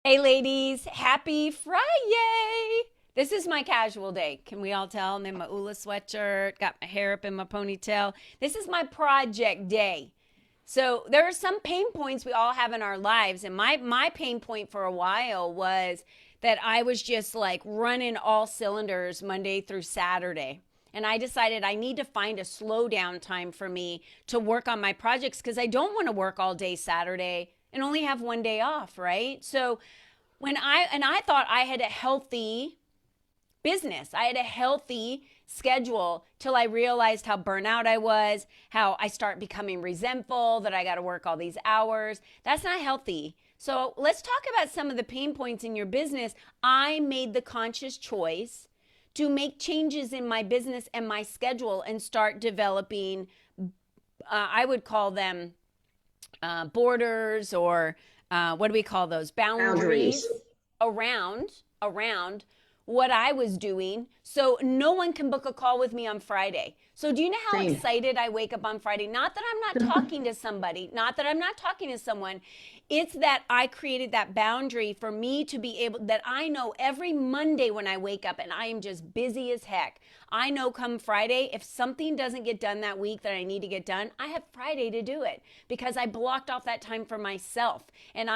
Hey, ladies, happy Friday! This is my casual day. Can we all tell? I'm in my Ula sweatshirt, got my hair up in my ponytail. This is my project day. So there are some pain points we all have in our lives, and my pain point for a while was that I was just like running all cylinders Monday through Saturday. And I decided I need to find a slow down time for me to work on my projects because I don't want to work all day Saturday and only have one day off, right? So I thought I had a healthy business. I had a healthy schedule till I realized how burnout I was, how I start becoming resentful that I got to work all these hours. That's not healthy. So let's talk about some of the pain points in your business. I made the conscious choice to make changes in my business and my schedule and start developing, I would call them borders or what do we call those boundaries Boundaries. around what I was doing so no one can book a call with me on Friday. So do you know how Same. excited I wake up on Friday? Not that I'm not talking to somebody, not that I'm not talking to someone. It's that I created that boundary for me to be able that I know every Monday when I wake up and I am just busy as heck. I know come Friday, if something doesn't get done that week that I need to get done, I have Friday to do it because I blocked off that time for myself. And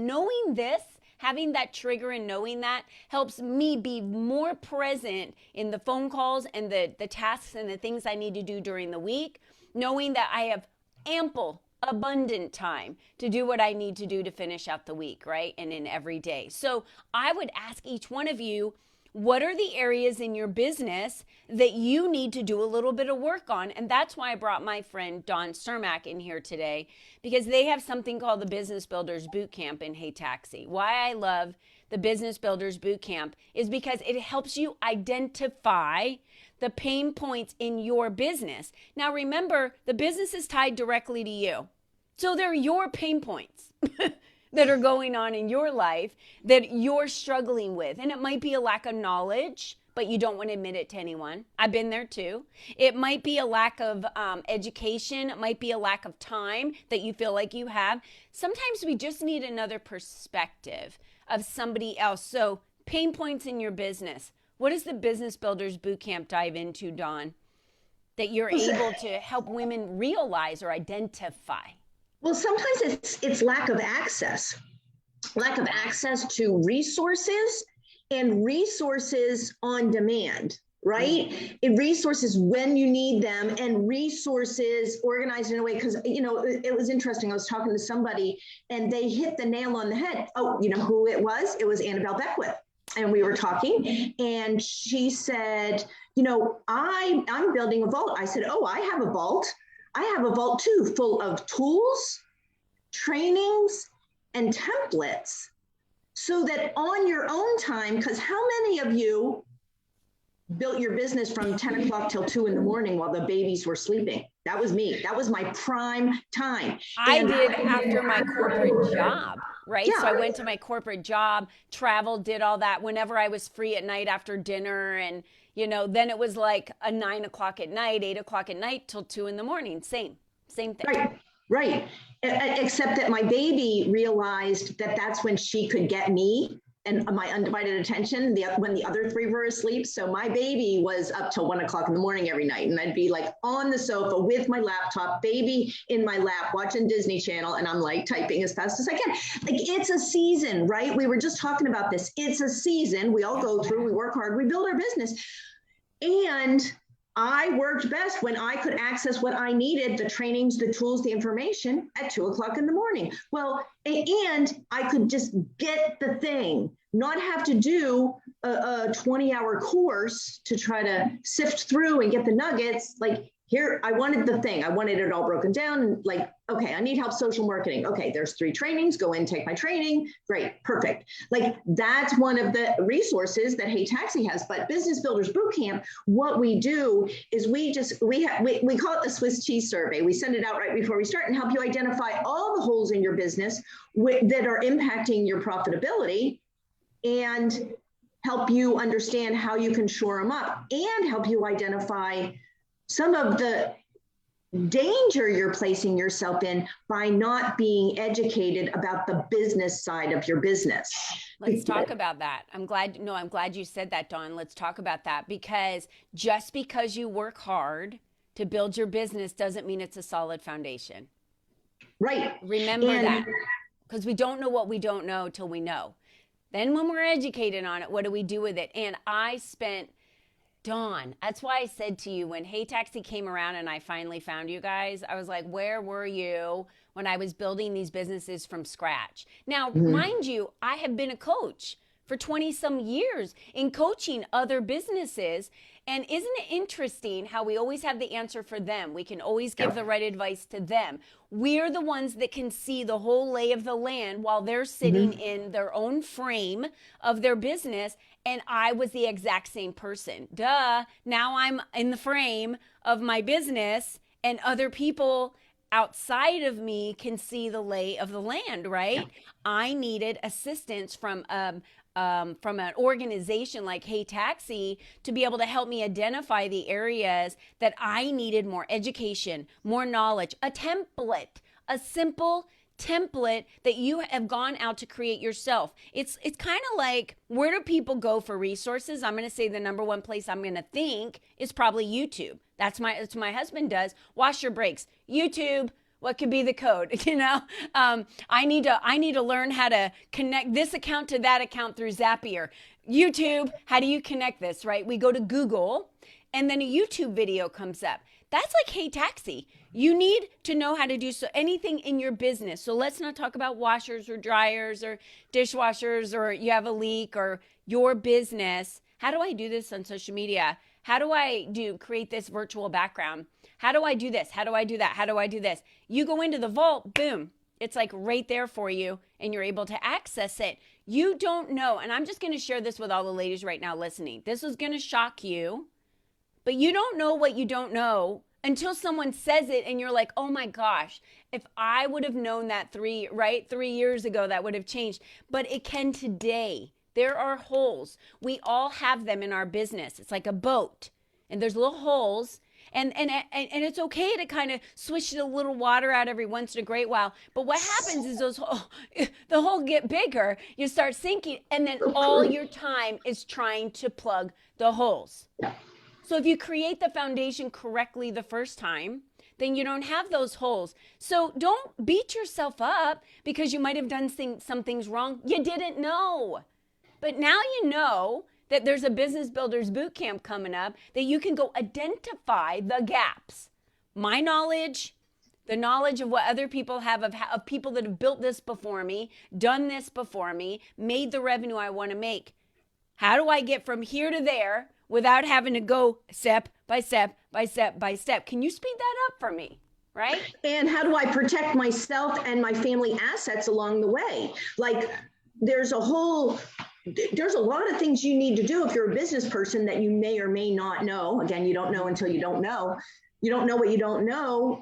knowing this, having that trigger and knowing that helps me be more present in the phone calls and the tasks and the things I need to do during the week, knowing that I have ample abundant time to do what I need to do to finish out the week, right? And in every day. So I would ask each one of you, what are the areas in your business that you need to do a little bit of work on? And that's why I brought my friend Dawn Cermak in here today, because they have something called the Business Builders Boot Camp in Hey Taxi. Why I love the Business Builders Boot Camp is because it helps you identify the pain points in your business. Now, remember, the business is tied directly to you. So they're your pain points that are going on in your life that you're struggling with. And it might be a lack of knowledge, but you don't want to admit it to anyone. I've been there too. It might be a lack of education. It might be a lack of time that you feel like you have. Sometimes we just need another perspective of somebody else. So, pain points in your business. What does the Business Builders Bootcamp dive into, Dawn, that you're Well, able to help women realize or identify? sometimes it's lack of access to resources and resources on demand, right? It resources when you need them and resources organized in a way because it was interesting. I was talking to somebody and they hit the nail on the head. Oh, you know who it was? It was Annabelle Beckwith. And we were talking and she said, I'm building a vault. I said, oh, I have a vault. I have a vault too, full of tools, trainings, and templates so that on your own time, because how many of you built your business from 10 o'clock till 2 in the morning while the babies were sleeping? That was me. That was my prime time. I And did after my corporate job, right? So I yeah, went to my corporate job, traveled, did all that whenever I was free at night after dinner. And, then it was like a 9 o'clock at night, 8 o'clock at night till 2 in the morning. Same thing. right, right. Except that my baby realized that that's when she could get me and my undivided attention when the other three were asleep. So my baby was up till 1 o'clock in the morning every night. And I'd be like on the sofa with my laptop, baby in my lap, watching Disney Channel. And I'm like typing as fast as I can. Like it's a season, right? We were just talking about this. It's a season. We all go through, we work hard, we build our business. And I worked best when I could access what I needed, the trainings, the tools, the information at 2 o'clock in the morning. Well, and I could just get the thing, not have to do a 20-hour course to try to sift through and get the nuggets. Like here, I wanted the thing. I wanted it all broken down. And like, okay, I need help social marketing. Okay, there's 3 trainings. Go in, take my training. Great, perfect. Like that's one of the resources that Hey Taxi has. But Business Builders Bootcamp, what we do is we call it the Swiss cheese survey. We send it out right before we start and help you identify all the holes in your business that are impacting your profitability and help you understand how you can shore them up and help you identify some of the danger you're placing yourself in by not being educated about the business side of your business. Let's talk about that. I'm glad you said that, Dawn. Let's talk about that, because just because you work hard to build your business doesn't mean it's a solid foundation. Right. Remember that, because we don't know what we don't know till we know. Then when we're educated on it, what do we do with it? And I spent, Dawn, that's why I said to you when Hey Taxi came around and I finally found you guys, I was like, where were you when I was building these businesses from scratch? Now, mind you, I have been a coach for 20 some years in coaching other businesses. And isn't it interesting how we always have the answer for them? We can always give the right advice to them. We're the ones that can see the whole lay of the land while they're sitting in their own frame of their business. And I was the exact same person. Duh. Now I'm in the frame of my business, and other people outside of me can see the lay of the land, right? I needed assistance from an organization like Hey Taxi to be able to help me identify the areas that I needed more education, more knowledge, a template, a simple template that you have gone out to create yourself. It's kind of like, where do people go for resources? I'm going to say the number one place I'm going to think is probably YouTube. That's what my husband does. Wash your brakes. YouTube. What could be the code? I need to learn how to connect this account to that account through Zapier. YouTube, how do you connect this, right? We go to Google and then a YouTube video comes up. That's like Hey Taxi. You need to know how to do anything in your business. So let's not talk about washers or dryers or dishwashers, or you have a leak, or your business. How do I do this on social media? How do I create this virtual background? How do I do this? How do I do that? How do I do this? You go into the vault, boom. It's like right there for you, and you're able to access it. You don't know, and I'm just going to share this with all the ladies right now listening. This is going to shock you, but you don't know what you don't know until someone says it and you're like, oh my gosh, if I would have known that 3 years ago, that would have changed. But it can today. There are holes. We all have them in our business. It's like a boat, and there's little holes. And it's okay to kind of swish a little water out every once in a great while. But what happens is the hole get bigger, you start sinking, and then all your time is trying to plug the holes. So if you create the foundation correctly the first time, then you don't have those holes. So don't beat yourself up because you might have done some things wrong. You didn't know. But now you know that there's a Business Builders Bootcamp coming up that you can go identify the gaps. My knowledge, the knowledge of what other people have, of people that have built this before me, done this before me, made the revenue I want to make. How do I get from here to there without having to go step by step by step by step? Can you speed that up for me? Right? And how do I protect myself and my family assets along the way? Like, there's a lot of things you need to do if you're a business person that you may or may not know. Again, you don't know until you don't know. You don't know what you don't know.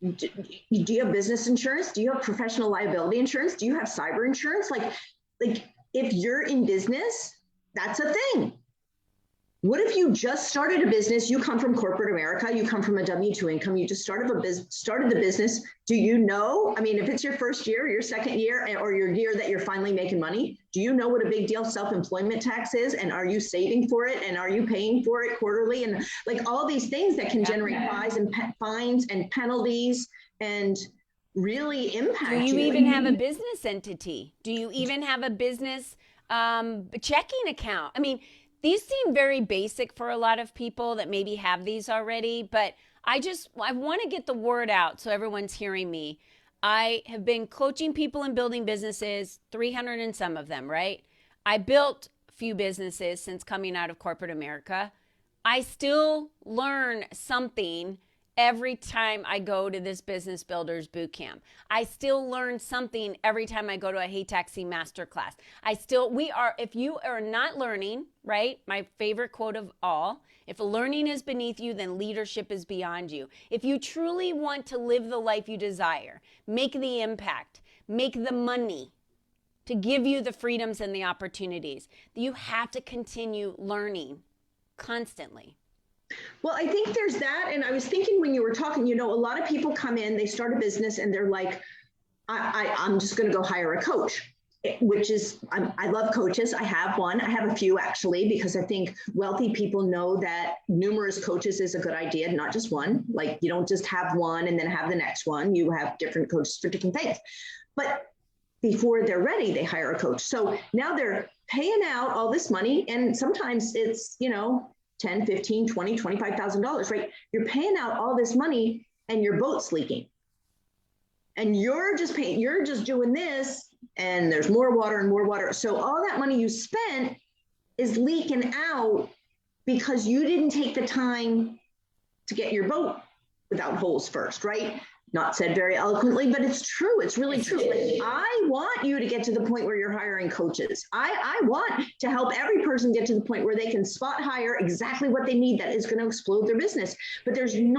Do you have business insurance? Do you have professional liability insurance? Do you have cyber insurance? Like if you're in business, that's a thing. What if you just started a business? You come from corporate America, you come from a W-2 income, you just started the business. Do you know? I mean, if it's your first year, your second year, or your year that you're finally making money, do you know what a big deal self-employment tax is? And are you saving for it? And are you paying for it quarterly? And like all these things that can generate fines and penalties and really impact you. Do you even have a business entity? Do you even have a business checking account? I mean, these seem very basic for a lot of people that maybe have these already, but I want to get the word out so everyone's hearing me. I have been coaching people and building businesses, 300 and some of them, right? I built a few businesses since coming out of corporate America. I still learn something every time I go to this Business Builders Bootcamp. I still learn something every time I go to a Hey Taxi Masterclass. If you are not learning, right? My favorite quote of all, if learning is beneath you, then leadership is beyond you. If you truly want to live the life you desire, make the impact, make the money to give you the freedoms and the opportunities, you have to continue learning constantly. Well, I think there's that. And I was thinking when you were talking, a lot of people come in, they start a business and they're like, I'm just going to go hire a coach, which is, I love coaches. I have one. I have a few actually, because I think wealthy people know that numerous coaches is a good idea, not just one. Like you don't just have one and then have the next one. You have different coaches for different things. But before they're ready, they hire a coach. So now they're paying out all this money. And sometimes it's, 10, 15, 20, $25,000, right? You're paying out all this money and your boat's leaking. And you're just paying, you're just doing this, and there's more water and more water. So all that money you spent is leaking out because you didn't take the time to get your boat without holes first, right? Not said very eloquently, but it's true. It's really true. I want you to get to the point where you're hiring coaches. I want to help every person get to the point where they can spot hire exactly what they need that is going to explode their business. But you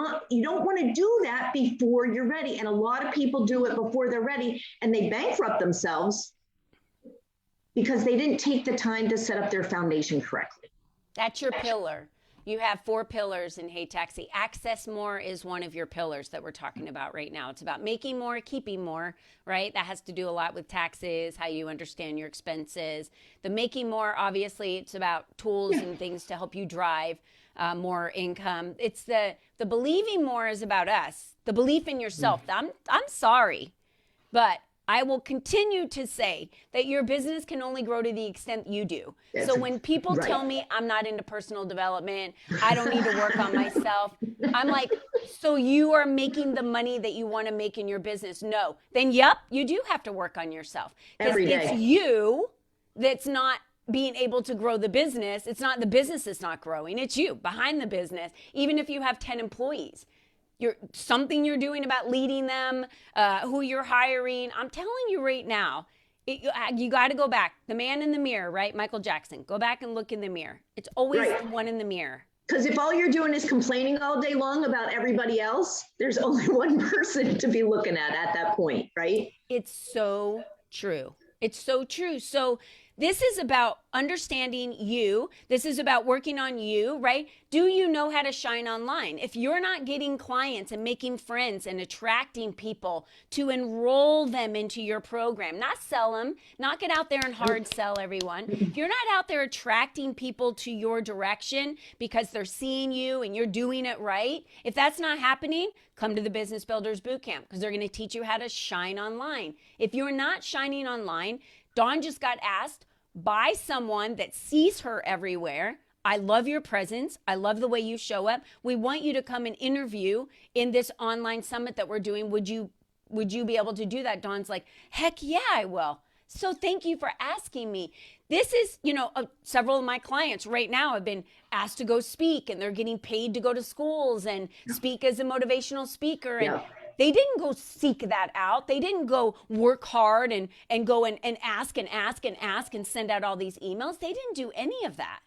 don't want to do that before you're ready. And a lot of people do it before they're ready, and they bankrupt themselves because they didn't take the time to set up their foundation correctly. That's your pillar. You have 4 pillars in Hey Taxi. Access more is one of your pillars that we're talking about right now. It's about making more, keeping more, right? That has to do a lot with taxes, how you understand your expenses. The making more, obviously, it's about tools and things to help you drive more income. It's the believing more is about us, the belief in yourself. I'm sorry, but I will continue to say that your business can only grow to the extent you do. So when people tell me I'm not into personal development, I don't need to work on myself, I'm like, so you are making the money that you want to make in your business? No. Then, yep, you do have to work on yourself. Because it's you that's not being able to grow the business. It's not the business that's not growing. It's you behind the business, even if you have 10 employees. Something you're doing about leading them, who you're hiring. I'm telling you right now, you got to go back. The man in the mirror, right? Michael Jackson. Go back and look in the mirror. It's always the one in the mirror. Because if all you're doing is complaining all day long about everybody else, there's only one person to be looking at that point, right? It's so true. It's so true. So this is about understanding you. This is about working on you, right? Do you know how to shine online? If you're not getting clients and making friends and attracting people to enroll them into your program, not sell them, not get out there and hard sell everyone. If you're not out there attracting people to your direction because they're seeing you and you're doing it right, if that's not happening, come to the Business Builders Bootcamp because they're going to teach you how to shine online. If you're not shining online, Dawn just got asked by someone that sees her everywhere. I love your presence. I love the way you show up. We want you to come and interview in this online summit that we're doing. Would you be able to do that? Dawn's like, heck yeah, I will. So thank you for asking me. This is, several of my clients right now have been asked to go speak, and they're getting paid to go to schools and speak as a motivational speaker. And they didn't go seek that out. They didn't go work hard and go and ask and send out all these emails. They didn't do any of that.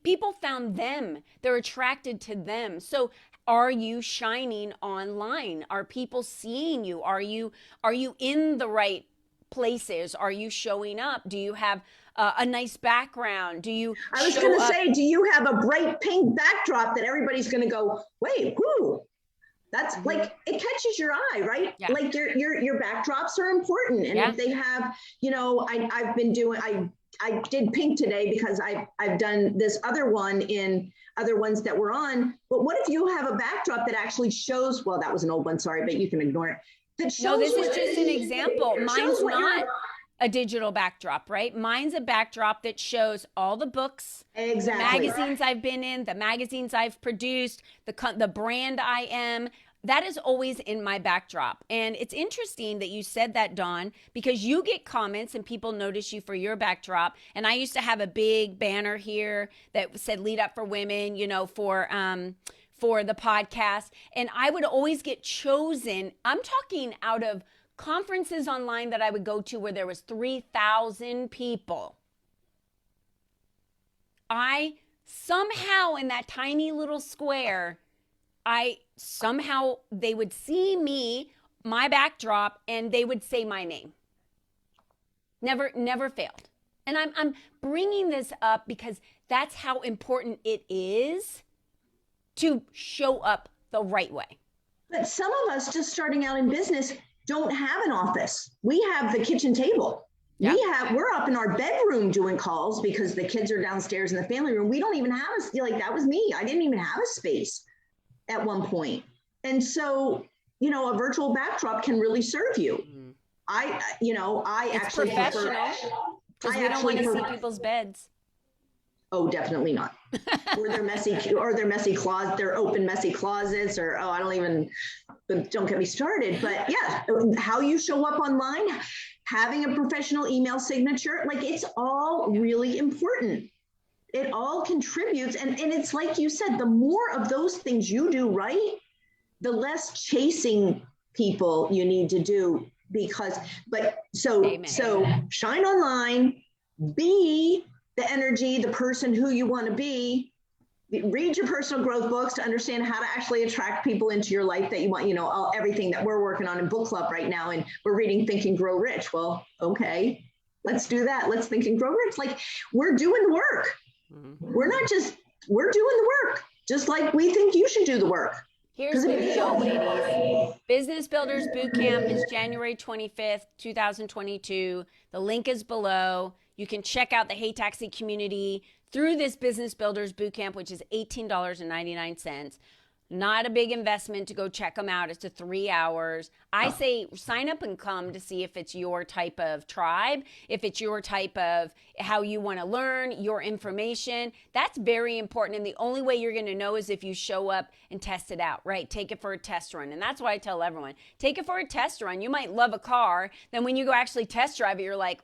People found them. They're attracted to them. So are you shining online? Are people seeing you? Are you in the right places? Are you showing up? Do you have a nice background? I was going to say, do you have a bright pink backdrop that everybody's going to go, wait, whoo? That's like, it catches your eye, right? Yeah. Like your backdrops are important. And if they have, I did pink today because I've done this other one in other ones that we're on. But what if you have a backdrop that actually shows, well, that was an old one, sorry, but you can ignore it. No, this is just an example. Mine's not a digital backdrop, right? Mine's a backdrop that shows all the books, exactly, magazines I've been in, the magazines I've produced, the brand I am. That is always in my backdrop. And it's interesting that you said that, Dawn, because you get comments and people notice you for your backdrop. And I used to have a big banner here that said Lead Up for Women, for the podcast. And I would always get chosen. I'm talking out of conferences online that I would go to where there was 3,000 people. I somehow in that tiny little square, they would see me, my backdrop, and they would say my name. Never failed. And I'm bringing this up because that's how important it is to show up the right way. But some of us just starting out in business don't have an office. We have the kitchen table. Yeah. We're up in our bedroom doing calls because the kids are downstairs in the family room. We don't even have like that was me. I didn't even have a space at one point. And so, a virtual backdrop can really serve you. I It's actually professional because we don't want to see people's beds. Oh, definitely not. Or their messy closet, their open messy closets, or don't get me started. But yeah, how you show up online, having a professional email signature, like it's all really important. It all contributes. And it's like you said, the more of those things you do right, the less chasing people you need to do so shine online, be the energy, the person who you want to be, read your personal growth books to understand how to actually attract people into your life that you want, everything that we're working on in book club right now. And we're reading Think and Grow Rich. Well, okay, let's do that. Let's think and grow rich. Like we're doing the work. We're doing the work, just like we think you should do the work. Here's the deal, ladies. Business Builders Bootcamp is January 25th, 2022. The link is below. You can check out the Hey Taxi community through this Business Builders Bootcamp, which is $18.99. Not a big investment to go check them out. It's 3 hours. I say sign up and come to see if it's your type of tribe, if it's your type of how you want to learn, your information. That's very important. And the only way you're going to know is if you show up and test it out, right? Take it for a test run. And that's why I tell everyone, take it for a test run. You might love a car. Then when you go actually test drive it, you're like,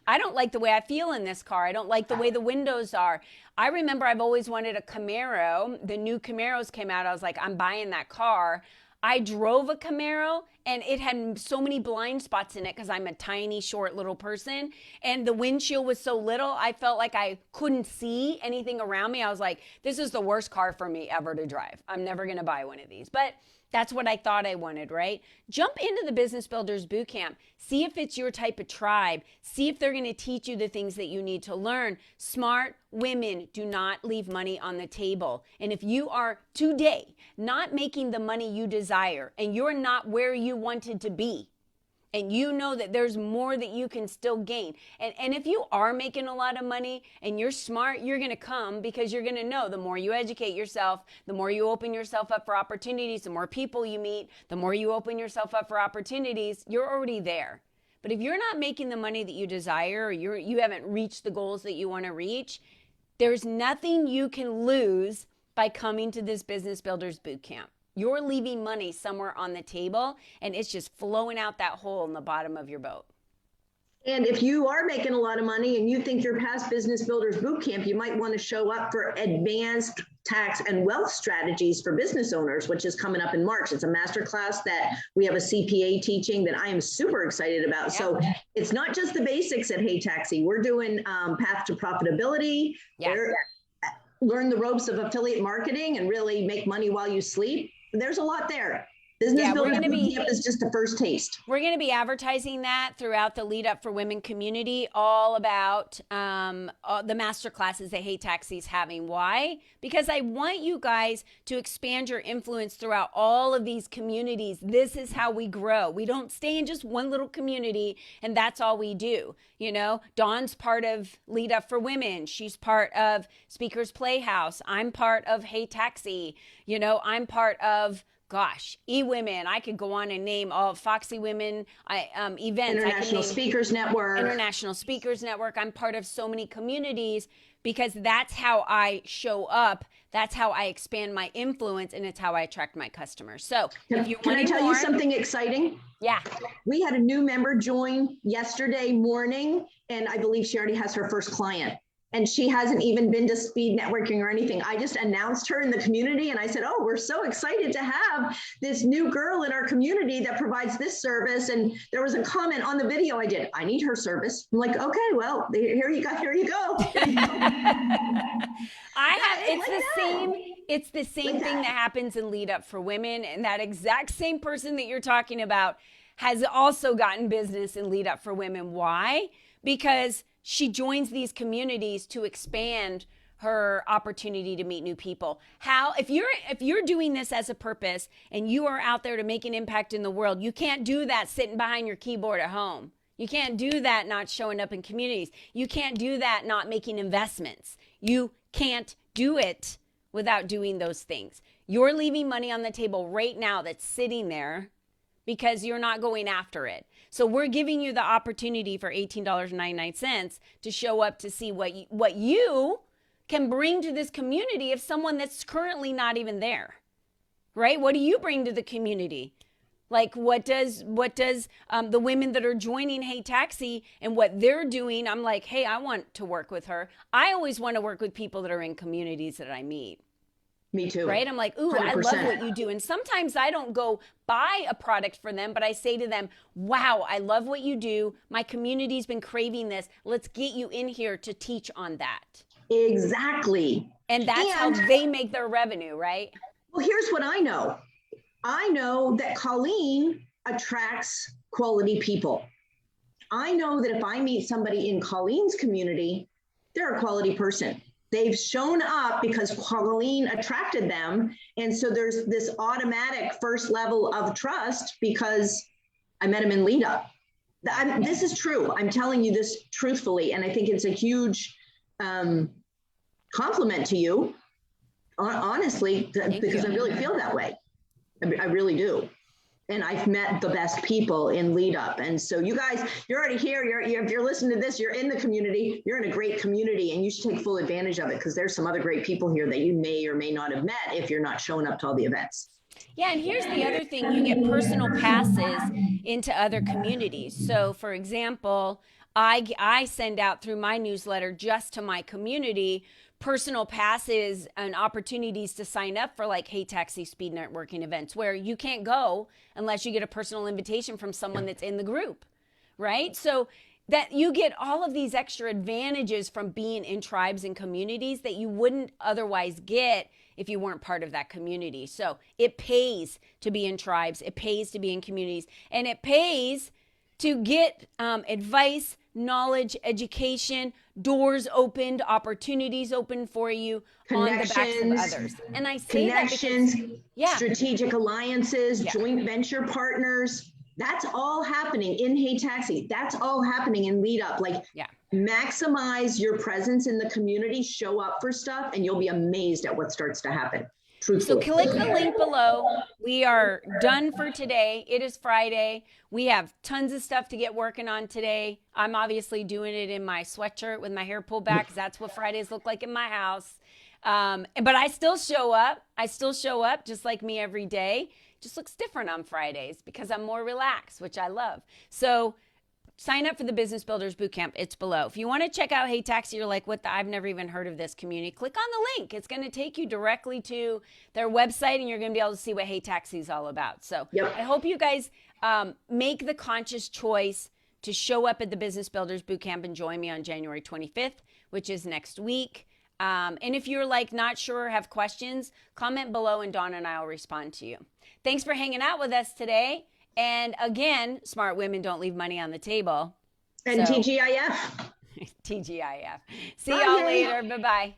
I don't like the way I feel in this car. I don't like the way the windows are. I remember I've always wanted a Camaro. The new Camaros came out. I was like, I'm buying that car. I drove a Camaro and it had so many blind spots in it because I'm a tiny, short little person. And the windshield was so little, I felt like I couldn't see anything around me. I was like, this is the worst car for me ever to drive. I'm never going to buy one of these. But that's what I thought I wanted, right? Jump into the Business Builders Bootcamp. See if it's your type of tribe. See if they're going to teach you the things that you need to learn. Smart women do not leave money on the table. And if you are today not making the money you desire and you're not where you wanted to be, and you know that there's more that you can still gain. And if you are making a lot of money and you're smart, you're going to come because you're going to know the more you educate yourself, the more you open yourself up for opportunities, the more people you meet, the more you open yourself up for opportunities, you're already there. But if you're not making the money that you desire or you haven't reached the goals that you want to reach, there's nothing you can lose by coming to this Business Builders Bootcamp. You're leaving money somewhere on the table and it's just flowing out that hole in the bottom of your boat. And if you are making a lot of money and you think you're past Business Builders Bootcamp, you might want to show up for Advanced Tax and Wealth Strategies for Business Owners, which is coming up in March. It's a masterclass that we have a CPA teaching that I am super excited about. Yeah. So it's not just the basics at Hey Taxi. We're doing Path to Profitability. Yeah. Learn the ropes of affiliate marketing and really make money while you sleep. There's a lot there. Business Builders Bootcamp is just the first taste. We're going to be advertising that throughout the Lead Up for Women community, all about the master classes that Hey Taxi is having. Why? Because I want you guys to expand your influence throughout all of these communities. This is how we grow. We don't stay in just one little community and that's all we do. You know, Dawn's part of Lead Up for Women. She's part of Speakers Playhouse. I'm part of Hey Taxi. You know, I'm part of eWomen. I could go on and name all Foxy Women events. International Speakers Network. International Speakers Network. I'm part of so many communities because that's how I show up. That's how I expand my influence, and it's how I attract my customers. So if you Can I tell you something exciting? Yeah. We had a new member join yesterday morning, and I believe she already has her first client. And she hasn't even been to speed networking or anything. I just announced her in the community and I said, oh, we're so excited to have this new girl in our community that provides this service. And there was a comment on the video I did, I need her service. I'm like, okay, well, here you go. It's the same thing that happens in Lead Up for Women. And that exact same person that you're talking about has also gotten business in Lead Up for Women. Why? Because she joins these communities to expand her opportunity to meet new people. How, if you're doing this as a purpose and you are out there to make an impact in the world, you can't do that sitting behind your keyboard at home. You can't do that not showing up in communities. You can't do that not making investments. You can't do it without doing those things. You're leaving money on the table right now that's sitting there because you're not going after it. So we're giving you the opportunity for $18.99 to show up to see what you can bring to this community of someone that's currently not even there, right? What do you bring to the community? Like what does the women that are joining Hey Taxi and what they're doing? I'm like, hey, I want to work with her. I always want to work with people that are in communities that I meet. Me too. Right? I'm like, ooh, 100%. I love what you do. And sometimes I don't go buy a product for them, but I say to them, wow, I love what you do. My community's been craving this. Let's get you in here to teach on that. Exactly. And that's how they make their revenue, right? Well, here's what I know. I know that Colleen attracts quality people. I know that if I meet somebody in Colleen's community, they're a quality person. They've shown up because Colleen attracted them. And so there's this automatic first level of trust because I met him in Lead Up. This is true. I'm telling you this truthfully. And I think it's a huge compliment to you, honestly, because I really feel that way. I really do. And I've met the best people in Lead Up. And so you guys, you're already here. If you're listening to this, you're in the community. You're in a great community and you should take full advantage of it because there's some other great people here that you may or may not have met if you're not showing up to all the events. Yeah, and here's the other thing. You get personal passes into other communities. So for example, I send out through my newsletter just to my community personal passes and opportunities to sign up for like Hey Taxi speed networking events where you can't go unless you get a personal invitation from someone that's in the group, right? So that you get all of these extra advantages from being in tribes and communities that you wouldn't otherwise get if you weren't part of that community. So it pays to be in tribes, it pays to be in communities, and it pays to get advice, knowledge, education, doors opened, opportunities open for you on the backs of others. And I say connections, that because, strategic alliances, joint venture partners, that's all happening in Hey Taxi. That's all happening in Lead Up. Like maximize your presence in the community, show up for stuff, and you'll be amazed at what starts to happen. Truthfully. So click the link below. We are done for today. It is Friday. We have tons of stuff to get working on today. I'm obviously doing it in my sweatshirt with my hair pulled back because that's what Fridays look like in my house. But I still show up. I still show up just like me every day. It just looks different on Fridays because I'm more relaxed, which I love. So sign up for the Business Builders Bootcamp. It's below. If you want to check out Hey Taxi, you're like, I've never even heard of this community. Click on the link. It's going to take you directly to their website and you're going to be able to see what Hey Taxi is all about. So I hope you guys make the conscious choice to show up at the Business Builders Bootcamp and join me on January 25th, which is next week. And if you're like not sure or have questions, comment below and Dawn and I will respond to you. Thanks for hanging out with us today. And again, smart women don't leave money on the table. And TGIF. TGIF. See y'all later. Bye-bye.